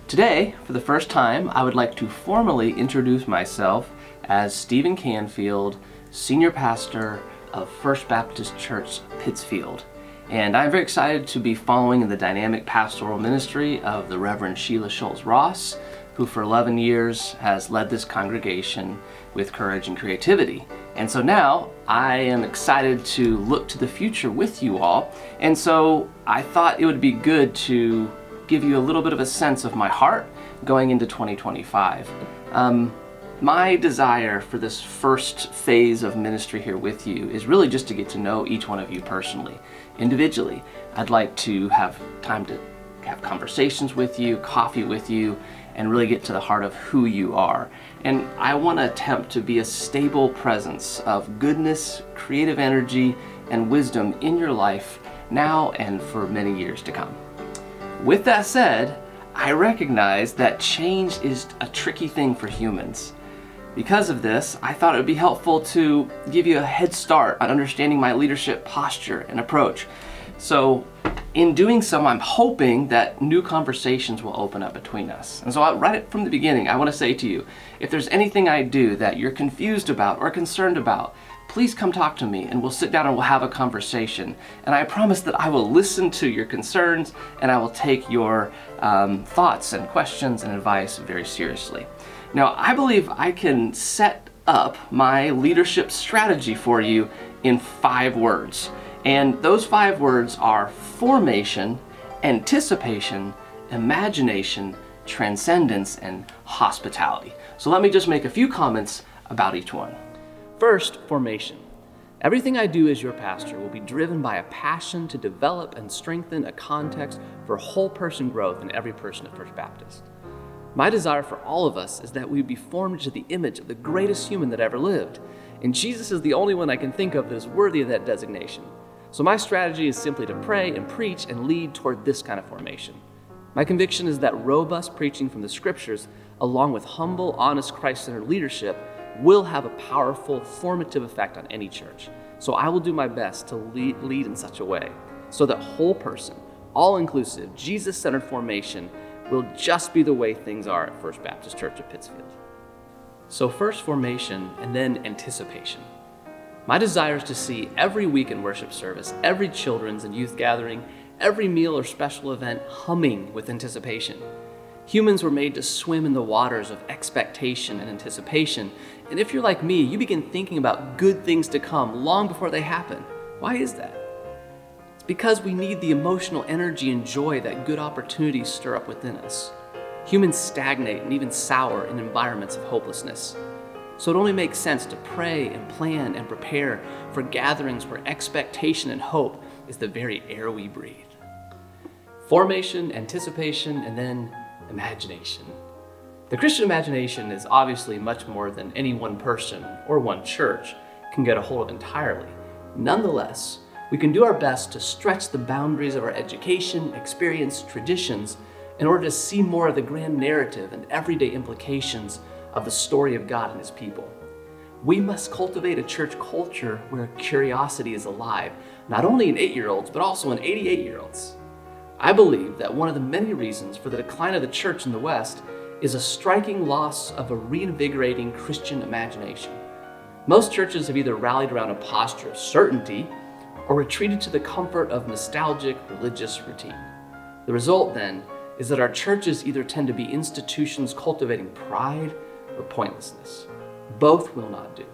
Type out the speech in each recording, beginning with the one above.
Today, for the first time, I would like to formally introduce myself as Steven Canfield, Senior Pastor of First Baptist Church, Pittsfield. And I'm very excited to be following the dynamic pastoral ministry of the Reverend Sheila Schultz-Ross, who for 11 years has led this congregation with courage and creativity. And so now I am excited to look to the future with you all. And so I thought it would be good to give you a little bit of a sense of my heart going into 2025. My desire for this first phase of ministry here with you is really just to get to know each one of you personally, individually. I'd like to have time to have conversations with you, coffee with you, and really get to the heart of who you are. And I want to attempt to be a stable presence of goodness, creative energy, and wisdom in your life now and for many years to come. With that said, I recognize that change is a tricky thing for humans. Because of this, I thought it would be helpful to give you a head start on understanding my leadership posture and approach. So in doing so, I'm hoping that new conversations will open up between us. And so right from the beginning, I want to say to you, if there's anything I do that you're confused about or concerned about, please come talk to me and we'll sit down and we'll have a conversation. And I promise that I will listen to your concerns and I will take your thoughts and questions and advice very seriously. Now, I believe I can set up my leadership strategy for you in 5 words. And those 5 words are formation, anticipation, imagination, transcendence, and hospitality. So let me just make a few comments about each one. First, formation. Everything I do as your pastor will be driven by a passion to develop and strengthen a context for whole person growth in every person at First Baptist. My desire for all of us is that we be formed into the image of the greatest human that ever lived. And Jesus is the only one I can think of that is worthy of that designation. So my strategy is simply to pray and preach and lead toward this kind of formation. My conviction is that robust preaching from the scriptures, along with humble, honest, Christ-centered leadership, will have a powerful, formative effect on any church. So I will do my best to lead in such a way so that whole person, all-inclusive, Jesus-centered formation will just be the way things are at First Baptist Church of Pittsfield. So first formation and then anticipation. My desire is to see every weekend worship service, every children's and youth gathering, every meal or special event humming with anticipation. Humans were made to swim in the waters of expectation and anticipation. And if you're like me, you begin thinking about good things to come long before they happen. Why is that? It's because we need the emotional energy and joy that good opportunities stir up within us. Humans stagnate and even sour in environments of hopelessness. So it only makes sense to pray and plan and prepare for gatherings where expectation and hope is the very air we breathe. Formation, anticipation, and then imagination. The Christian imagination is obviously much more than any one person or one church can get a hold of entirely. Nonetheless, we can do our best to stretch the boundaries of our education, experience, traditions in order to see more of the grand narrative and everyday implications of the story of God and His people. We must cultivate a church culture where curiosity is alive, not only in 8-year-olds, but also in 88-year-olds. I believe that one of the many reasons for the decline of the church in the West is a striking loss of a reinvigorating Christian imagination. Most churches have either rallied around a posture of certainty or retreated to the comfort of nostalgic religious routine. The result, then, is that our churches either tend to be institutions cultivating pride or pointlessness. Both will not do.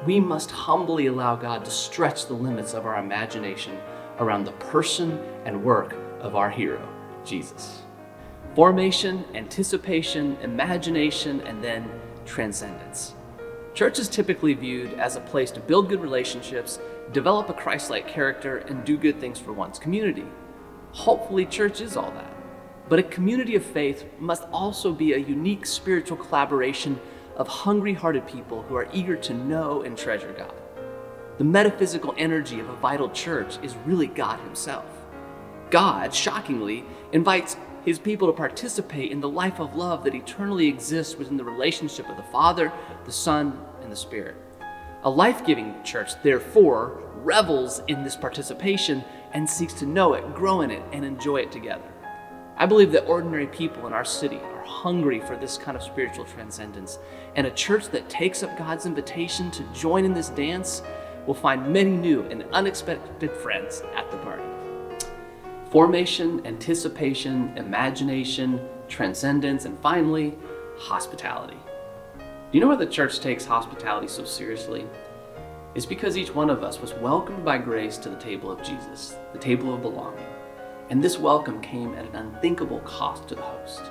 We must humbly allow God to stretch the limits of our imagination around the person and work of our hero, Jesus. Formation, anticipation, imagination, and then transcendence. Church is typically viewed as a place to build good relationships, develop a Christ-like character, and do good things for one's community. Hopefully, church is all that. But a community of faith must also be a unique spiritual collaboration of hungry-hearted people who are eager to know and treasure God. The metaphysical energy of a vital church is really God Himself. God, shockingly, invites His people to participate in the life of love that eternally exists within the relationship of the Father, the Son, and the Spirit. A life-giving church, therefore, revels in this participation and seeks to know it, grow in it, and enjoy it together. I believe that ordinary people in our city are hungry for this kind of spiritual transcendence, and a church that takes up God's invitation to join in this dance will find many new and unexpected friends at the party. Formation, anticipation, imagination, transcendence, and finally, hospitality. Do you know why the church takes hospitality so seriously? It's because each one of us was welcomed by grace to the table of Jesus, the table of belonging. And this welcome came at an unthinkable cost to the host.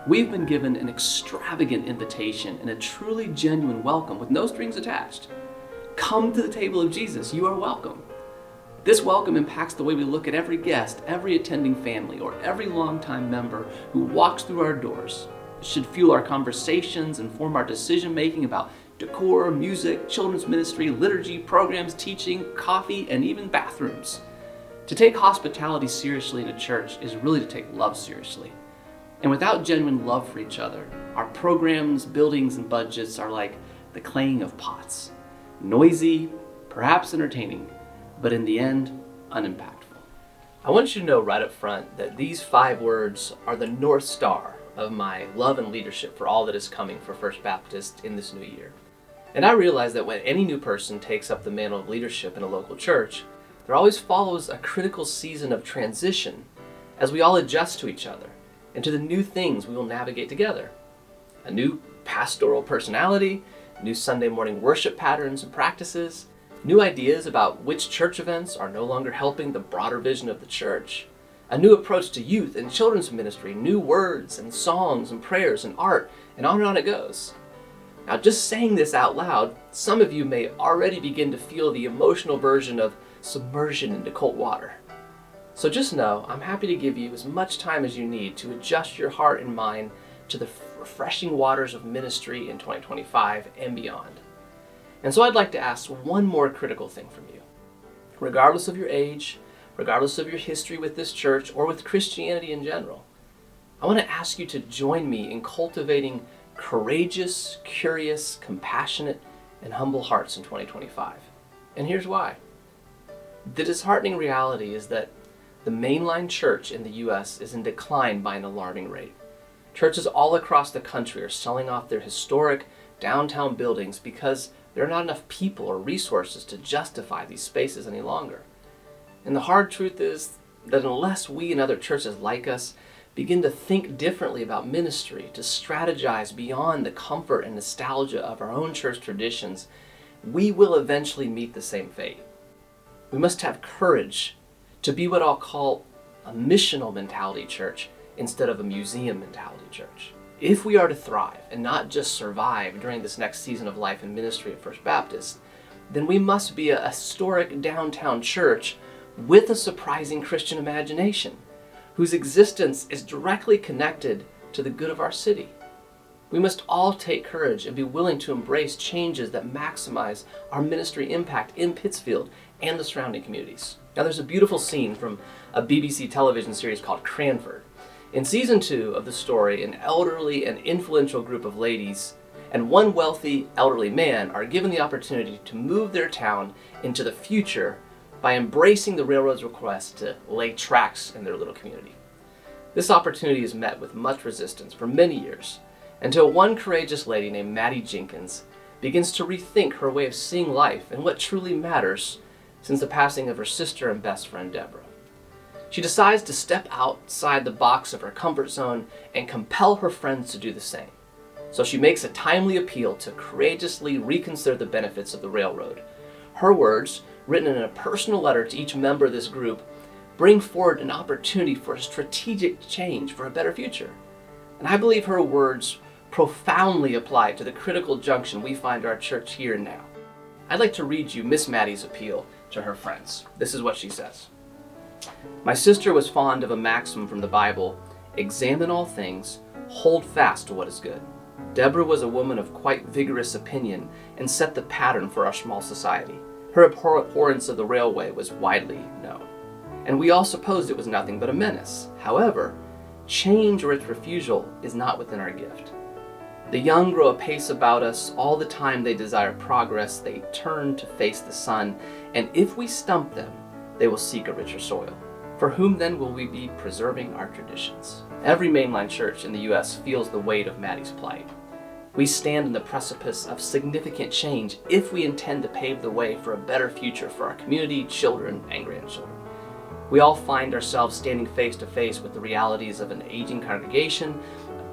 We've been given an extravagant invitation and a truly genuine welcome with no strings attached. Come to the table of Jesus, you are welcome. This welcome impacts the way we look at every guest, every attending family, or every longtime member who walks through our doors. It should fuel our conversations, inform our decision-making about decor, music, children's ministry, liturgy, programs, teaching, coffee, and even bathrooms. To take hospitality seriously in a church is really to take love seriously. And without genuine love for each other, our programs, buildings, and budgets are like the claying of pots. Noisy, perhaps entertaining, but in the end, unimpactful. I want you to know right up front that these 5 words are the North Star of my love and leadership for all that is coming for First Baptist in this new year. And I realize that when any new person takes up the mantle of leadership in a local church, there always follows a critical season of transition as we all adjust to each other and to the new things we will navigate together. A new pastoral personality, new Sunday morning worship patterns and practices, new ideas about which church events are no longer helping the broader vision of the church, a new approach to youth and children's ministry, new words and songs and prayers and art, and on it goes. Now, just saying this out loud, some of you may already begin to feel the emotional version of submersion into cold water. So just know, I'm happy to give you as much time as you need to adjust your heart and mind to the refreshing waters of ministry in 2025 and beyond. And so I'd like to ask one more critical thing from you. Regardless of your age, regardless of your history with this church or with Christianity in general, I want to ask you to join me in cultivating courageous, curious, compassionate, and humble hearts in 2025. And here's why. The disheartening reality is that the mainline church in the U.S. is in decline by an alarming rate. Churches all across the country are selling off their historic downtown buildings because there are not enough people or resources to justify these spaces any longer. And the hard truth is that unless we and other churches like us begin to think differently about ministry, to strategize beyond the comfort and nostalgia of our own church traditions, we will eventually meet the same fate. We must have courage to be what I'll call a missional mentality church instead of a museum mentality church. If we are to thrive and not just survive during this next season of life and ministry at First Baptist, then we must be a historic downtown church with a surprising Christian imagination, whose existence is directly connected to the good of our city. We must all take courage and be willing to embrace changes that maximize our ministry impact in Pittsfield and the surrounding communities. Now, there's a beautiful scene from a BBC television series called Cranford. In season 2 of the story, an elderly and influential group of ladies and one wealthy elderly man are given the opportunity to move their town into the future by embracing the railroad's request to lay tracks in their little community. This opportunity is met with much resistance for many years, until one courageous lady named Maddie Jenkins begins to rethink her way of seeing life and what truly matters since the passing of her sister and best friend Deborah. She decides to step outside the box of her comfort zone and compel her friends to do the same. So she makes a timely appeal to courageously reconsider the benefits of the railroad. Her words, written in a personal letter to each member of this group, bring forward an opportunity for a strategic change for a better future. And I believe her words profoundly apply to the critical junction we find our church here and now. I'd like to read you Miss Maddie's appeal to her friends. This is what she says. My sister was fond of a maxim from the Bible, examine all things, hold fast to what is good. Deborah was a woman of quite vigorous opinion and set the pattern for our small society. Her abhorrence of the railway was widely known, and we all supposed it was nothing but a menace. However, change or its refusal is not within our gift. The young grow apace about us. All the time they desire progress. They turn to face the sun. And if we stump them, they will seek a richer soil. For whom then will we be preserving our traditions? Every mainline church in the U.S. feels the weight of Maddie's plight. We stand on the precipice of significant change if we intend to pave the way for a better future for our community, children, and grandchildren. We all find ourselves standing face to face with the realities of an aging congregation,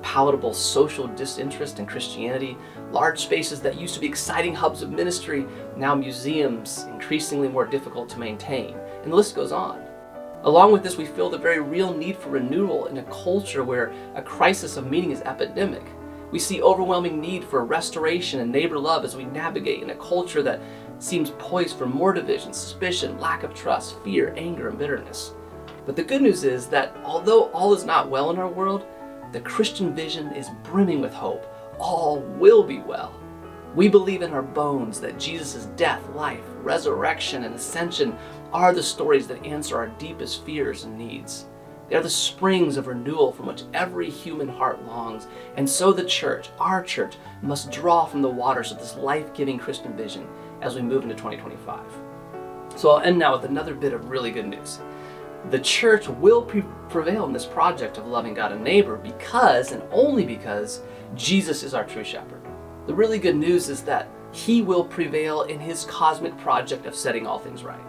palatable social disinterest in Christianity, large spaces that used to be exciting hubs of ministry, now museums increasingly more difficult to maintain, and the list goes on. Along with this, we feel the very real need for renewal in a culture where a crisis of meaning is epidemic. We see overwhelming need for restoration and neighbor love as we navigate in a culture that seems poised for more division, suspicion, lack of trust, fear, anger, and bitterness. But the good news is that although all is not well in our world, the Christian vision is brimming with hope. All will be well. We believe in our bones that Jesus' death, life, resurrection, and ascension are the stories that answer our deepest fears and needs. They are the springs of renewal from which every human heart longs. And so the church, our church, must draw from the waters of this life-giving Christian vision as we move into 2025. So I'll end now with another bit of really good news. The church will prevail in this project of loving God and neighbor because, and only because, Jesus is our true shepherd. The really good news is that he will prevail in his cosmic project of setting all things right.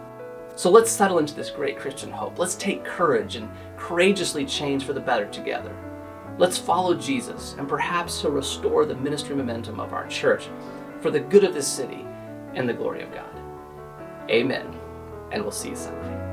So let's settle into this great Christian hope. Let's take courage and courageously change for the better together. Let's follow Jesus, and perhaps he'll restore the ministry momentum of our church for the good of this city and the glory of God. Amen. And we'll see you Sunday.